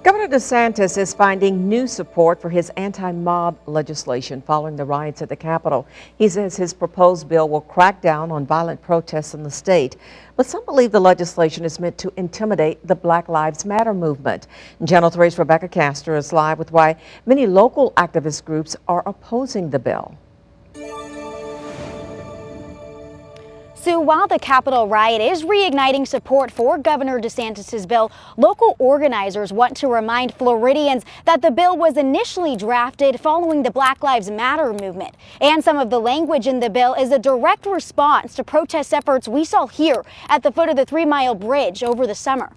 Governor DeSantis is finding new support for his anti-mob legislation following the riots at the Capitol. He says his proposed bill will crack down on violent protests in the state. But some believe the legislation is meant to intimidate the Black Lives Matter movement. Channel 3's Rebecca Castor is live with why many local activist groups are opposing the bill. Sue, while the Capitol riot is reigniting support for Governor DeSantis' bill, local organizers want to remind Floridians that the bill was initially drafted following the Black Lives Matter movement. And some of the language in the bill is a direct response to protest efforts we saw here at the foot of the 3 Mile Bridge over the summer.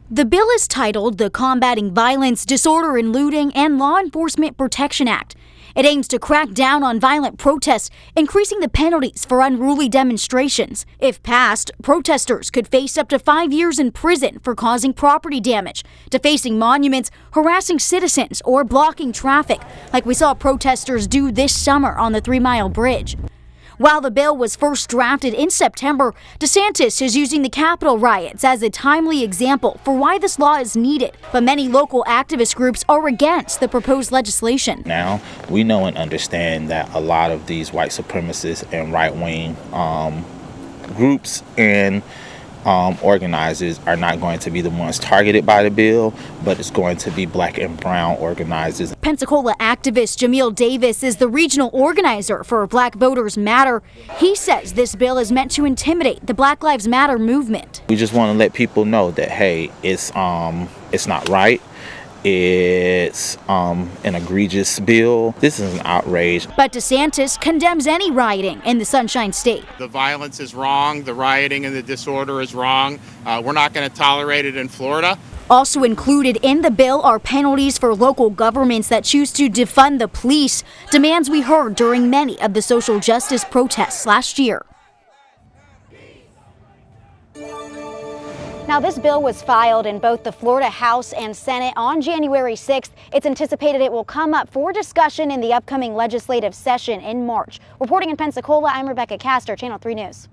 The bill is titled the Combating Violence, Disorder and Looting and Law Enforcement Protection Act. It aims to crack down on violent protests, increasing the penalties for unruly demonstrations. If passed, protesters could face up to 5 years in prison for causing property damage, defacing monuments, harassing citizens, or blocking traffic, like we saw protesters do this summer on the 3 Mile Bridge. While the bill was first drafted in September, DeSantis is using the Capitol riots as a timely example for why this law is needed. But many local activist groups are against the proposed legislation. Now, we know and understand that a lot of these white supremacists and right-wing groups and organizers are not going to be the ones targeted by the bill, but it's going to be black and brown organizers. Pensacola activist Jamil Davis is the regional organizer for Black Voters Matter. He says this bill is meant to intimidate the Black Lives Matter movement. We just want to let people know that, hey, it's not right. It's an egregious bill. This is an outrage. But DeSantis condemns any rioting in the Sunshine State. The violence is wrong. The rioting and the disorder is wrong. We're not going to tolerate it in Florida. Also included in the bill are penalties for local governments that choose to defund the police, demands we heard during many of the social justice protests last year. Now, this bill was filed in both the Florida House and Senate on January 6th. It's anticipated it will come up for discussion in the upcoming legislative session in March. Reporting in Pensacola, I'm Rebecca Castor, Channel 3 News.